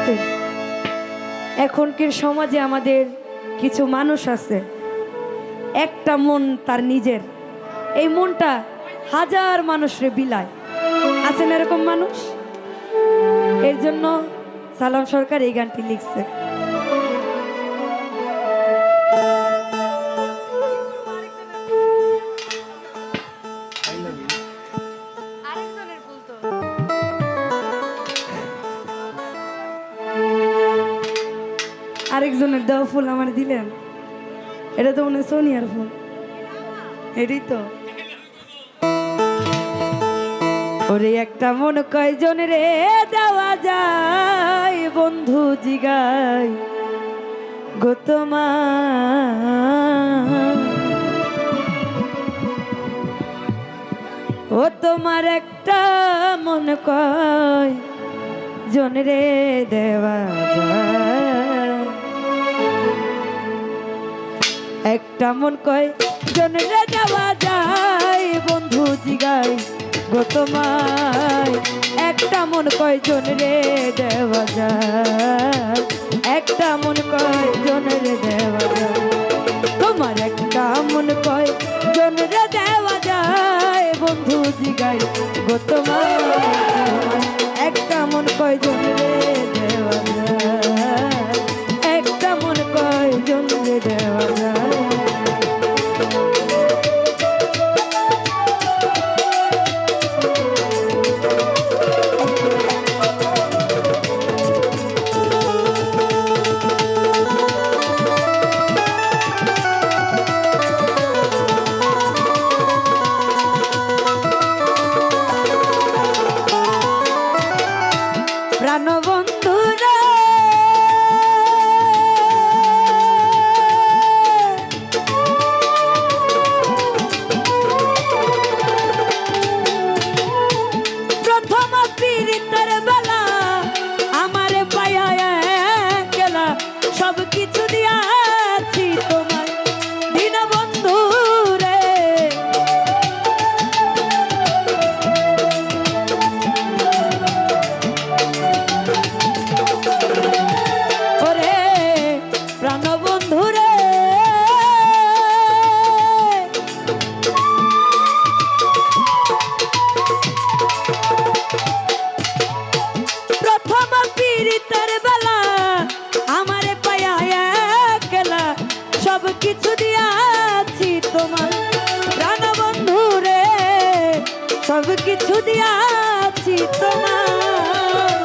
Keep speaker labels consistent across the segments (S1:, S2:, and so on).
S1: করতে। এখনকার সমাজে আমাদের কিছু মানুষ আছে, একটা মন তার নিজের, এই মনটা হাজার মানুষরে বিলায়। আছেন এরকম মানুষ? এর জন্য সালাম সরকার এই গানটি লিখছে। আরেকজনের দেওয়া ফুল আমার দিলেন, এটা তো মনে হয় সোনিয়ার ফুল, এটাই তো। ওরে একটা মন কয়জন রে দেওয়া যায়, বন্ধু জিগাই গো তোমার, ও তোমার একটা মন কয় জন রে দেওয়া যায়, একটা মন কয় জন রে দেওয়া যায়, বন্ধু জিগাই গো তোমায়, একটা মন কয় জন রে দেওয়া যায়, একটা মন কয় জন রে দেওয়া যায়, তোমার একটা মন কয় জন রে দেওয়া যায়, বন্ধু জিগাই গো তোমায়, একটা মন কয় জন রে দেওয়া যায়, একটা মন কয় জন রে দেওয়া যায়। প্রাণবন্ধুরা প্রথম পীড়িতের বেলা আমার পায়া গেলা, সব কিছু দিয়াছি তোমার দিন বন্ধু রে, ওরে প্রাণবন্ধু রে, প্রথম পীড়িতের বেলা আমারে পায়া গেলা, সব কিছু দিয়াছি তোমার প্রাণবন্ধু রে, সব কিছু দিয়াছি তোমার,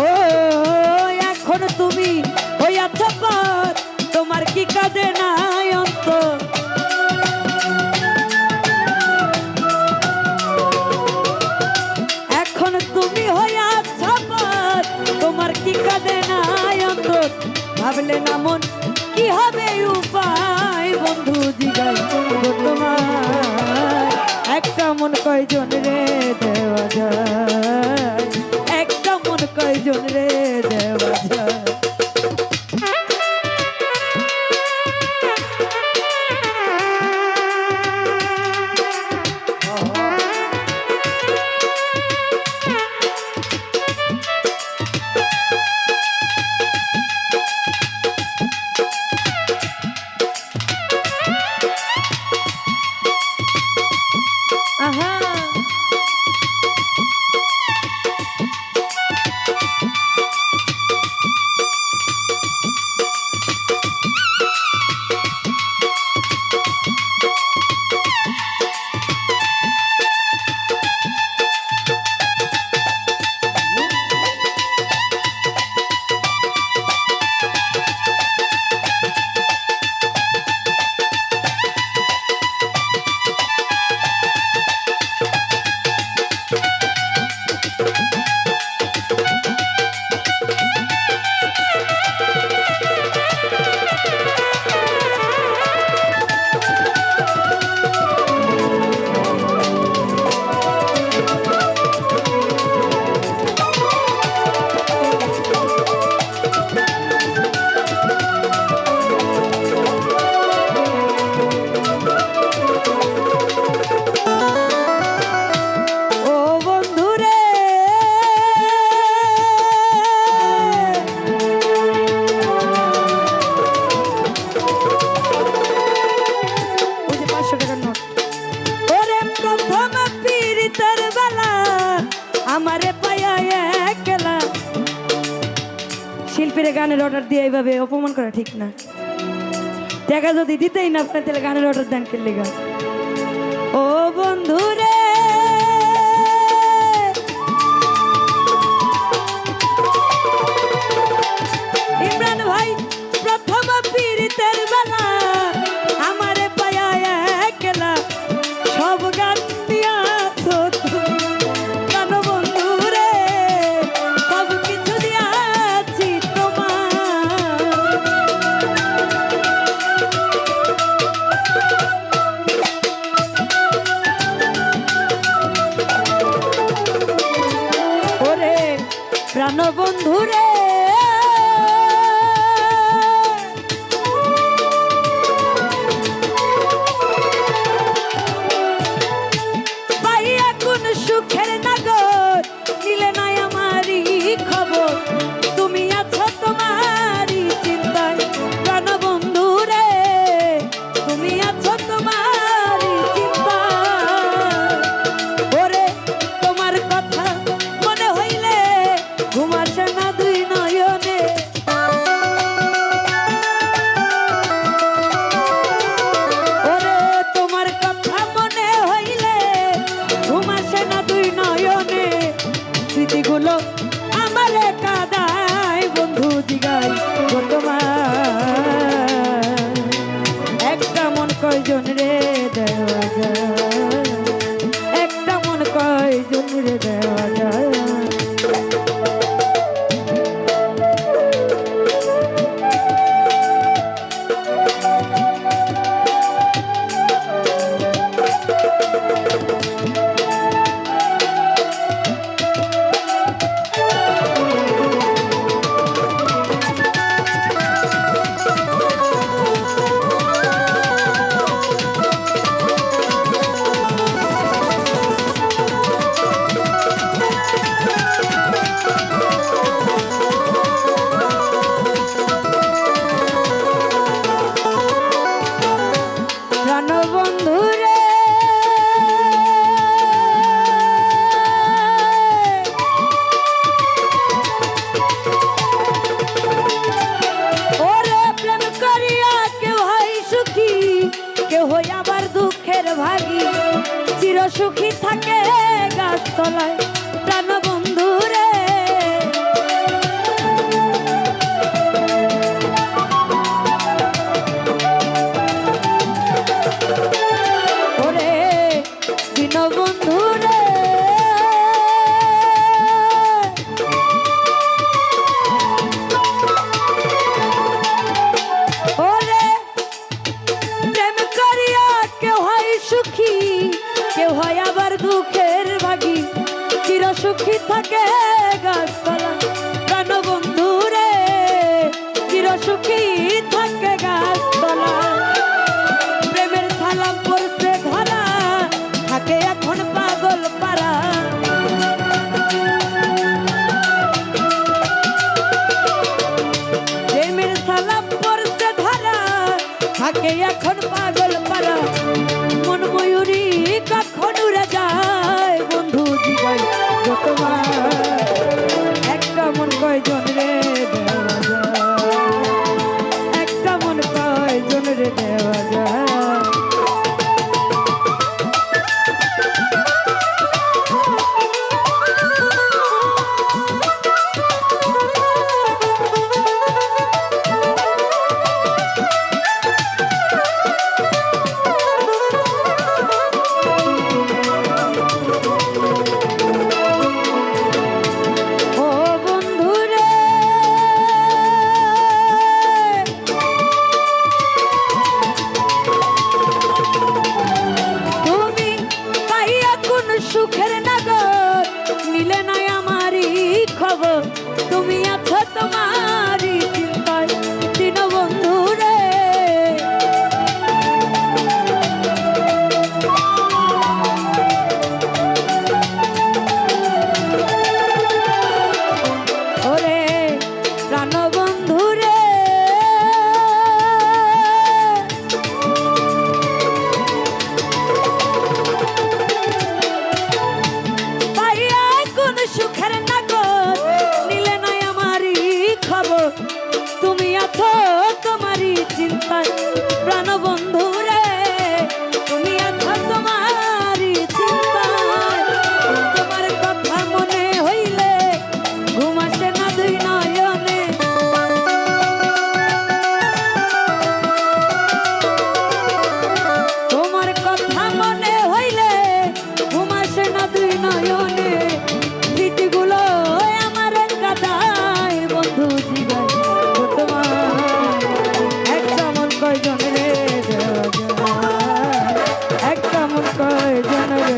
S1: ও এখন তুমি হইয়াছ পর, তোমার কি কাঁদে নাই অন্তর, এখন তুমি হইয়াছ পর, তোমার কি কাঁদে নাই অন্তর, ভাবলে না মন কি হবে উপায়, বন্ধু জিগাই গো তোমার, একটা মন কয়জন রে দেওয়া যায়, একটা মন কয়জন রে দেওয়া যায়। আহা ওরে প্রথম পীড়িতের বেলা আমারে পায়া একলা। শিল্পীরা গানের অর্ডার দিয়ে এইভাবে অপমান করা ঠিক না। টাকা যদি দিতেই না আপনার তাহলে গানের অর্ডার দেন ফেললে গান। ও বন্ধু রে ইমরান ভাই প্রথম পীড়িতের বেলা আমারে পায়া একলা। সব গান দিয়াছো তুমি কেন বন্ধু রে, সব কিছু দিয়াছি তোমার। ওরে প্রাণ বন্ধু রে সুখের নাগর নিলে নাই আমারই খবর। তুমি আছো তোমারই চিন্তায় প্রাণ বন্ধু রে, তুমি আছো তোমারই চিন্তায়। ওরে তোমার কথা মনে হইলে ঘুম আসে না দুই নয়নে। ওরে তোমার কথা মনে হইলে ঘুম আসে না দুই নয়নে। স্মৃতিগুলো আমারে কাদায় বন্ধু জিগাই গো তোমার। একটা মন কয়জন রে দেওয়া যায়, একটা মন কয়জন রে দেওয়া যায়। বন্ধু রে ওরে প্রেম করিয়া কেউ হয় সুখী, কেউ হয় আবার দুঃখের ভাগী। চির সুখী থাকে গাছতলায় প্রাণ বন্ধু রে। বন্ধু রে ওরে প্রেম করিয়া কেউ হয় সুখী, কেউ হয় আবার দুঃখের ভাগী। চির সুখী থাকে গাছপালা প্রাণ বন্ধু রে, চির সুখী থাকে গাছপালা। প্রেমের সালাম পড়ছে ধরা থাকে এখন পাগল পারা। প্রেমের সালাম পড়ছে ধরা থাকে এখন পাগল পারা। মন ময়ূরী কখন উড়ে যায় বন্ধু জিগাই গো তোমার।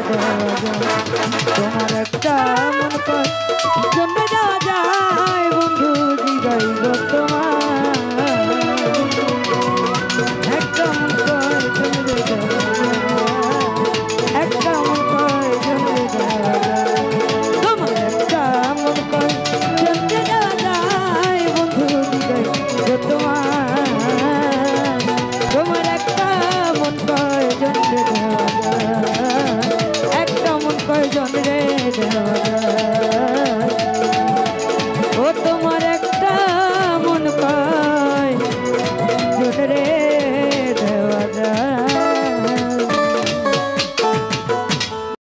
S1: দেওয়া যায় তোমার একটা